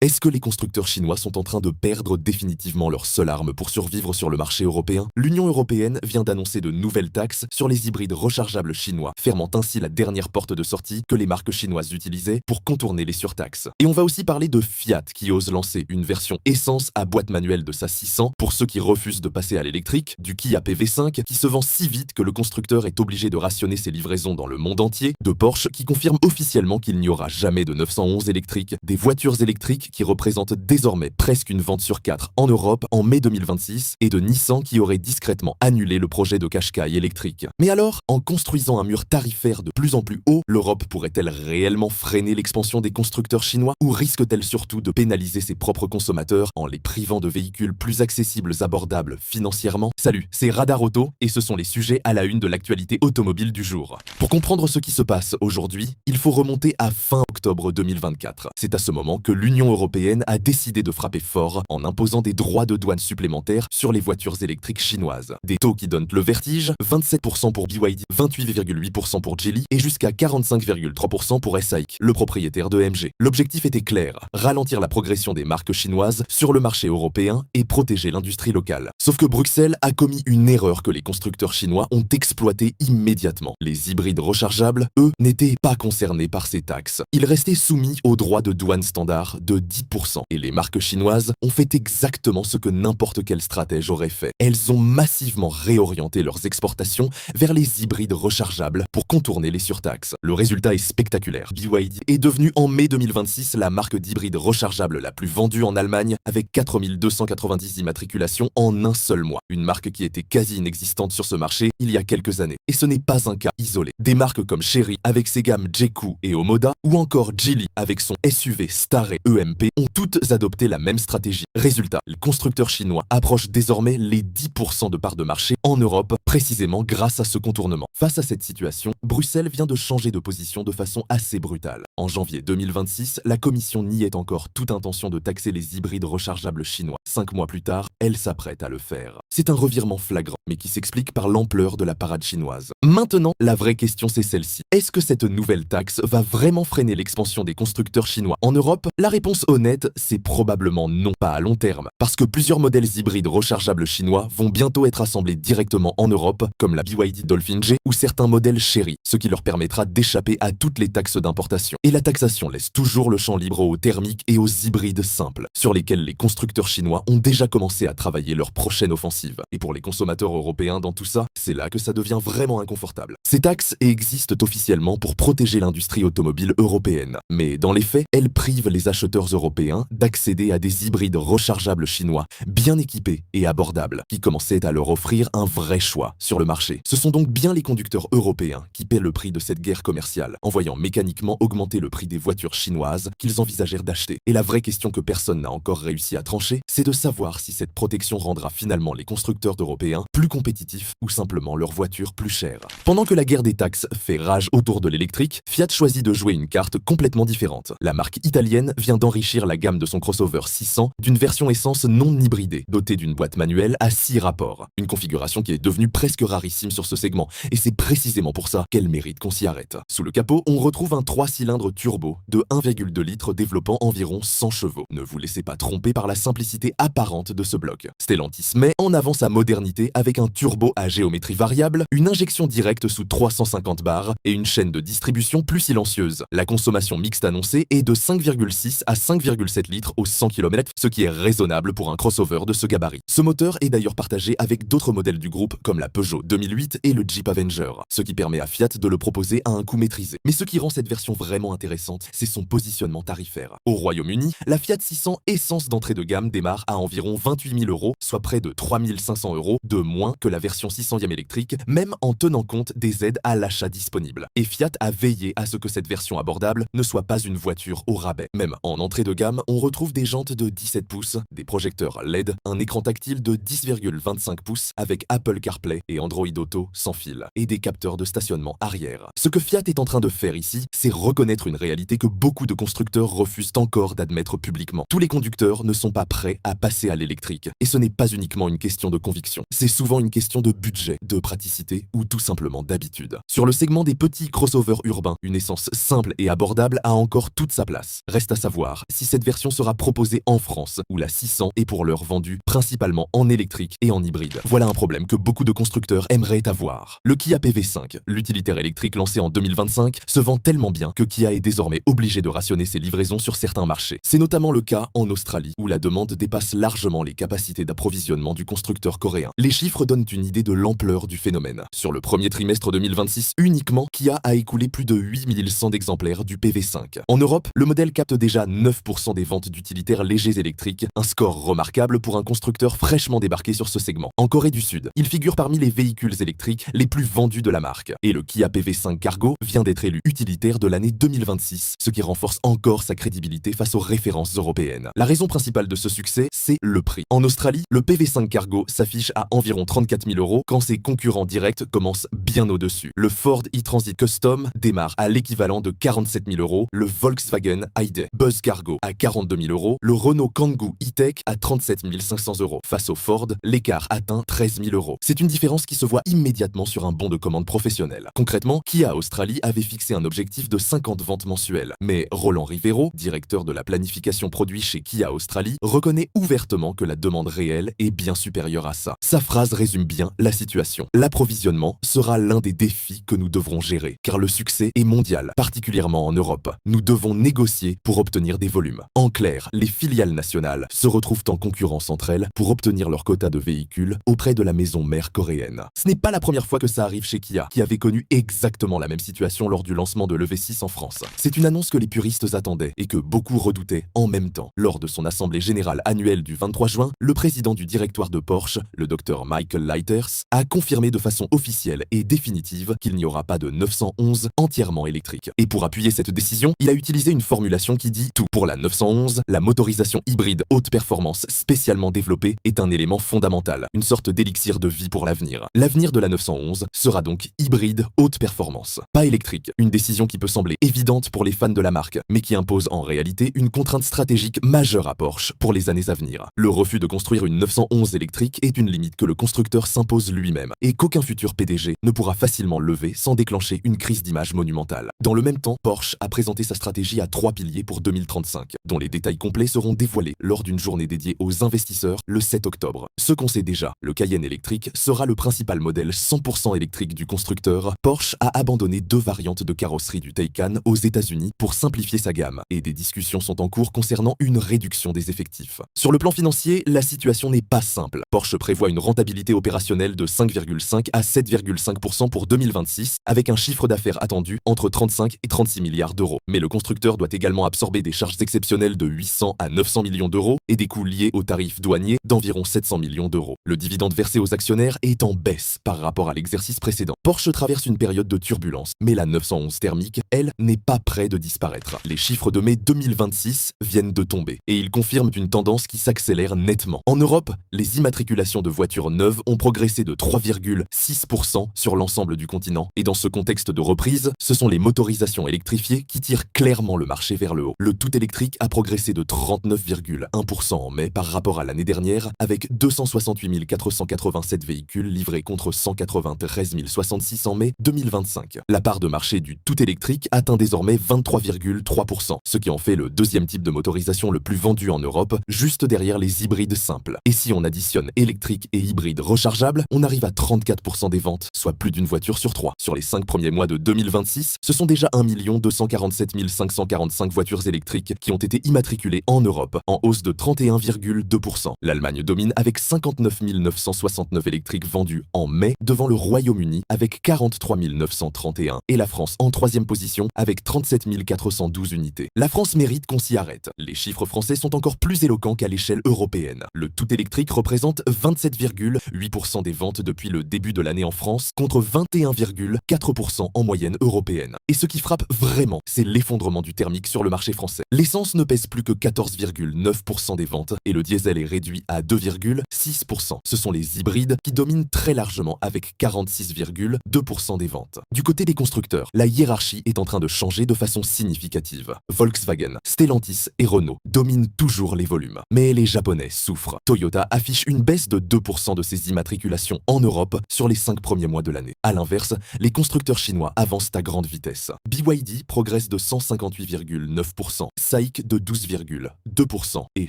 Est-ce que les constructeurs chinois sont en train de perdre définitivement leur seule arme pour survivre sur le marché européen? L'Union européenne vient d'annoncer de nouvelles taxes sur les hybrides rechargeables chinois, fermant ainsi la dernière porte de sortie que les marques chinoises utilisaient pour contourner les surtaxes. Et on va aussi parler de Fiat qui ose lancer une version essence à boîte manuelle de sa 600 pour ceux qui refusent de passer à l'électrique, du Kia PV5 qui se vend si vite que le constructeur est obligé de rationner ses livraisons dans le monde entier, de Porsche qui confirme officiellement qu'il n'y aura jamais de 911 électriques, des voitures électriques qui représentent désormais presque une vente sur 4 en Europe en mai 2026 et de Nissan qui aurait discrètement annulé le projet de Qashqai électrique. Mais alors, en construisant un mur tarifaire de plus en plus haut, l'Europe pourrait-elle réellement freiner l'expansion des constructeurs chinois ou risque-t-elle surtout de pénaliser ses propres consommateurs en les privant de véhicules plus accessibles, abordables financièrement? Salut, c'est Radar Auto et ce sont les sujets à la une de l'actualité automobile du jour. Pour comprendre ce qui se passe aujourd'hui, il faut remonter à fin octobre 2024. C'est à ce moment que l'Union européenne a décidé de frapper fort en imposant des droits de douane supplémentaires sur les voitures électriques chinoises. Des taux qui donnent le vertige, 27% pour BYD, 28,8% pour Geely et jusqu'à 45,3% pour SAIC, le propriétaire de MG. L'objectif était clair, ralentir la progression des marques chinoises sur le marché européen et protéger l'industrie locale. Sauf que Bruxelles a commis une erreur que les constructeurs chinois ont exploitée immédiatement. Les hybrides rechargeables, eux, n'étaient pas concernés par ces taxes. Ils restaient soumis aux droits de douane standard de 10%. Et les marques chinoises ont fait exactement ce que n'importe quel stratège aurait fait. Elles ont massivement réorienté leurs exportations vers les hybrides rechargeables pour contourner les surtaxes. Le résultat est spectaculaire. BYD est devenue en mai 2026 la marque d'hybride rechargeable la plus vendue en Allemagne avec 4290 immatriculations en un seul mois. Une marque qui était quasi inexistante sur ce marché il y a quelques années. Et ce n'est pas un cas isolé. Des marques comme Chery avec ses gammes Jeku et Omoda ou encore Geely avec son SUV Starray EMP ont toutes adopté la même stratégie. Résultat, les constructeurs chinois approchent désormais les 10% de parts de marché en Europe, précisément grâce à ce contournement. Face à cette situation, Bruxelles vient de changer de position de façon assez brutale. En janvier 2026, la Commission niait encore toute intention de taxer les hybrides rechargeables chinois. 5 mois plus tard, elle s'apprête à le faire. C'est un revirement flagrant, mais qui s'explique par l'ampleur de la parade chinoise. Maintenant, la vraie question c'est celle-ci. Est-ce que cette nouvelle taxe va vraiment freiner l'expansion des constructeurs chinois en Europe? La réponse honnête, c'est probablement non, pas à long terme, parce que plusieurs modèles hybrides rechargeables chinois vont bientôt être assemblés directement en Europe, comme la BYD Dolphin G ou certains modèles Chery, ce qui leur permettra d'échapper à toutes les taxes d'importation. Et la taxation laisse toujours le champ libre aux thermiques et aux hybrides simples, sur lesquels les constructeurs chinois ont déjà commencé à travailler leur prochaine offensive. Et pour les consommateurs européens dans tout ça, c'est là que ça devient vraiment inconfortable. Ces taxes existent officiellement pour protéger l'industrie automobile européenne, mais dans les faits, elles privent les acheteurs européens d'accéder à des hybrides rechargeables chinois bien équipés et abordables, qui commençaient à leur offrir un vrai choix sur le marché. Ce sont donc bien les conducteurs européens qui paient le prix de cette guerre commerciale, en voyant mécaniquement augmenter le prix des voitures chinoises qu'ils envisagèrent d'acheter. Et la vraie question que personne n'a encore réussi à trancher, c'est de savoir si cette protection rendra finalement les constructeurs européens plus compétitifs ou simplement leurs voitures plus chères. Pendant que la guerre des taxes fait rage autour de l'électrique, Fiat choisit de jouer une carte complètement différente. La marque italienne vient d'enrichir la gamme de son crossover 600 d'une version essence non hybridée, dotée d'une boîte manuelle à 6 rapports. Une configuration qui est devenue presque rarissime sur ce segment, et c'est précisément pour ça qu'elle mérite qu'on s'y arrête. Sous le capot, on retrouve un 3 cylindres turbo de 1,2 litres développant environ 100 chevaux. Ne vous laissez pas tromper par la simplicité apparente de ce bloc. Stellantis met en avant sa modernité avec un turbo à géométrie variable, une injection directe sous 350 bars et une chaîne de distribution plus silencieuse. La consommation mixte annoncée est de 5,6 à 5,7 litres au 100 km, ce qui est raisonnable pour un crossover de ce gabarit. Ce moteur est d'ailleurs partagé avec d'autres modèles du groupe comme la Peugeot 2008 et le Jeep Avenger, ce qui permet à Fiat de le proposer à un coût maîtrisé. Mais ce qui rend cette version vraiment intéressante, c'est son positionnement tarifaire. Au Royaume-Uni, la Fiat 600 essence d'entrée de gamme démarre à environ 28 000 €, soit près de 3 500 € de moins que la version 600e électrique, même en tenant compte des aides à l'achat disponibles. Et Fiat a veillé à ce que cette version abordable ne soit pas une voiture au rabais. Même en entrée de gamme, on retrouve des jantes de 17 pouces, des projecteurs LED, un écran tactile de 10,25 pouces avec Apple CarPlay et Android Auto sans fil, et des capteurs de stationnement arrière. Ce que Fiat est en train de faire ici, c'est reconnaître une réalité que beaucoup de constructeurs refusent encore d'admettre publiquement. Tous les conducteurs ne sont pas prêts à passer à l'électrique, et ce n'est pas uniquement une question de conviction, c'est souvent une question de budget, de praticité ou tout simplement d'habitude. Sur le segment des petits crossovers urbains, une essence simple et abordable a encore toute sa place. Reste à savoir si cette version sera proposée en France, où la 600 est pour l'heure vendue principalement en électrique et en hybride. Voilà un problème que beaucoup de constructeurs aimeraient avoir. Le Kia PV5, l'utilitaire électrique lancé en 2025, se vend tellement bien que Kia est désormais obligé de rationner ses livraisons sur certains marchés. C'est notamment le cas en Australie, où la demande dépasse largement les capacités d'approvisionnement du constructeur coréen. Les chiffres donnent une idée de l'ampleur du phénomène. Sur le premier trimestre 2026, uniquement, Kia a écoulé plus de 8100 d'exemplaires du PV5. En Europe, le modèle capte déjà 9% des ventes d'utilitaires légers électriques, un score remarquable pour un constructeur fraîchement débarqué sur ce segment. En Corée du Sud, il figure parmi les véhicules électriques les plus vendus de la marque. Et le Kia PV5 Cargo vient d'être élu utilitaire de l'année 2026, ce qui renforce encore sa crédibilité face aux références européennes. La raison principale de ce succès, c'est le prix. En Australie, le PV5 Cargo s'affiche à environ 34 000 € quand ses concurrents directs commencent bien au-dessus. Le Ford e-Transit Custom démarre à l'équivalent de 47 000 €, le Volkswagen ID Buzz Cargo à 42 000 €, le Renault Kangoo E-Tech à 37 500 €. Face au Ford, l'écart atteint 13 000 €. C'est une différence qui se voit immédiatement sur un bon de commande professionnel. Concrètement, Kia Australie avait fixé un objectif de 50 ventes mensuelles. Mais Roland Rivero, directeur de la planification produit chez Kia Australie, reconnaît ouvertement que la demande réelle est bien supérieure à ça. Sa phrase résume bien la situation. L'approvisionnement sera l'un des défis que nous devrons gérer, car le succès est mondial, particulièrement en Europe. Nous devons négocier pour obtenir des volumes. En clair, les filiales nationales se retrouvent en concurrence entre elles pour obtenir leur quota de véhicules auprès de la maison mère coréenne. Ce n'est pas la première fois que ça arrive chez Kia, qui avait connu exactement la même situation lors du lancement de l'EV6 en France. C'est une annonce que les puristes attendaient et que beaucoup redoutaient en même temps. Lors de son assemblée générale annuelle du 23 juin, le président du directoire de Porsche, le Dr Michael Leiters, a confirmé de façon officielle et définitive qu'il n'y aura pas de 911 entièrement électrique. Et pour appuyer cette décision, il a utilisé une formulation qui dit tout. Pour la 911, la motorisation hybride haute performance spécialement développée est un élément fondamental, une sorte d'élixir de vie pour l'avenir. L'avenir de la 911 sera donc hybride haute performance, pas électrique. Une décision qui peut sembler évidente pour les fans de la marque, mais qui impose en réalité une contrainte stratégique majeure à Porsche pour les années à venir. Le refus de construire une 911 électrique est une limite que le constructeur s'impose lui-même et qu'aucun futur PDG ne pourra facilement lever sans déclencher une crise d'image monumentale. Dans le même temps, Porsche a présenté sa stratégie à 3 piliers pour 2035, dont les détails complets seront dévoilés lors d'une journée dédiée aux investisseurs le 7 octobre. Ce qu'on sait déjà, le Cayenne électrique sera le principal modèle 100% électrique du constructeur. Porsche a abandonné 2 variantes de carrosserie du Taycan aux États-Unis pour simplifier sa gamme, et des discussions sont en cours concernant une réduction des effectifs. Sur le plan financier, la situation n'est pas simple. Porsche prévoit une rentabilité opérationnelle de 5,5 à 7,5% pour 2026, avec un chiffre d'affaires attendu entre 35 et 36 milliards d'euros. Mais le constructeur doit également absorber des charges exceptionnelles de 800 à 900 millions d'euros et des coûts liés aux tarifs douaniers d'environ 700 millions d'euros. Le dividende versé aux actionnaires est en baisse par rapport à l'exercice précédent. Porsche traverse une période de turbulence, mais la 911 thermique, elle, n'est pas près de disparaître. Les chiffres de mai 2026 viennent de tomber, et ils confirment une tendance qui s'accélère nettement. En Europe, les immatriculations de voitures neuves ont progressé de 3,6% sur l'ensemble du continent, et dans ce contexte de reprise, ce sont les motorisations électrifiées qui tirent clairement le marché vers le haut. Le tout électrique a progressé de 39,1% en mai par rapport à l'année dernière, avec 268 487 véhicules livrés contre 193 066 en mai 2025. La part de marché du tout électrique atteint désormais 23,3%, ce qui en fait le deuxième type de motorisation le plus vendu en Europe, juste derrière les hybrides simples. Et si on additionne électrique et hybride rechargeable, on arrive à 34% des ventes, soit plus d'une voiture sur 3. Sur les 5 premiers mois de 2026, ce sont déjà 1 247 545 voitures électriques qui ont été immatriculées en Europe, en hausse de 31,2%. L'Allemagne domine avec 59 969 électriques vendus en mai, devant le Royaume-Uni avec 43 931 et la France en troisième position avec 37 412 unités. La France mérite qu'on s'y arrête. Les chiffres français sont encore plus éloquents qu'à l'échelle européenne. Le tout électrique représente 27,8% des ventes depuis le début de l'année en France, contre 21,4% en moyenne européenne. Et ce qui frappe vraiment, c'est l'effondrement du thermique sur le marché français. L'essence ne pèse plus que 14,9% des ventes et le diesel est réduit à 2,6%. Ce sont les hybrides qui dominent très largement avec 46,2% des ventes. Du côté des constructeurs, la hiérarchie est en train de changer de façon significative. Volkswagen, Stellantis et Renault dominent toujours les volumes. Mais les Japonais souffrent. Toyota affiche une baisse de 2% de ses immatriculations en Europe sur les 5 premiers mois de l'année. A l'inverse, les constructeurs chinois avancent à grande vitesse. baisse. BYD progresse de 158,9%, SAIC de 12,2% et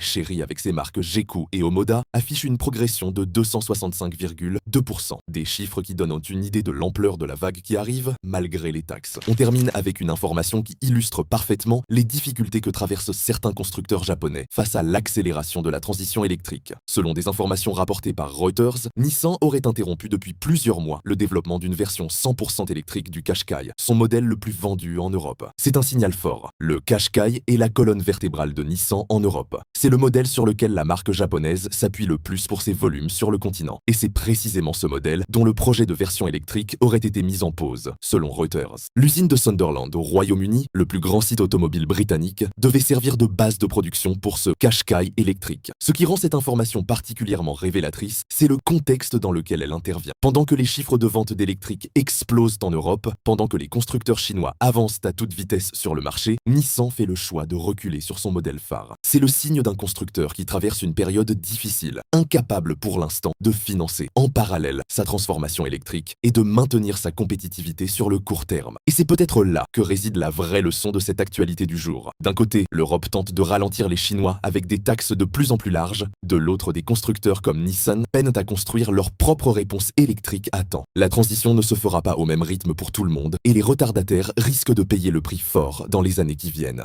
Chery avec ses marques Geco et Omoda affiche une progression de 265,2%. Des chiffres qui donnent une idée de l'ampleur de la vague qui arrive malgré les taxes. On termine avec une information qui illustre parfaitement les difficultés que traversent certains constructeurs japonais face à l'accélération de la transition électrique. Selon des informations rapportées par Reuters, Nissan aurait interrompu depuis plusieurs mois le développement d'une version 100% électrique du Qashqai, son modèle le plus vendu en Europe. C'est un signal fort. Le Qashqai est la colonne vertébrale de Nissan en Europe. C'est le modèle sur lequel la marque japonaise s'appuie le plus pour ses volumes sur le continent. Et c'est précisément ce modèle dont le projet de version électrique aurait été mis en pause, selon Reuters. L'usine de Sunderland au Royaume-Uni, le plus grand site automobile britannique, devait servir de base de production pour ce Qashqai électrique. Ce qui rend cette information particulièrement révélatrice, c'est le contexte dans lequel elle intervient. Pendant que les chiffres de vente d'électriques explosent en Europe, pendant que les constructeurs chinois avancent à toute vitesse sur le marché, Nissan fait le choix de reculer sur son modèle phare. C'est le signe d'un constructeur qui traverse une période difficile, incapable pour l'instant de financer en parallèle sa transformation électrique et de maintenir sa compétitivité sur le court terme. Et c'est peut-être là que réside la vraie leçon de cette actualité du jour. D'un côté, l'Europe tente de ralentir les Chinois avec des taxes de plus en plus larges. De l'autre, des constructeurs comme Nissan peinent à construire leur propre réponse électrique à temps. La transition ne se fera pas au même rythme pour tout le monde et les retardataires risquent de payer le prix fort dans les années qui viennent.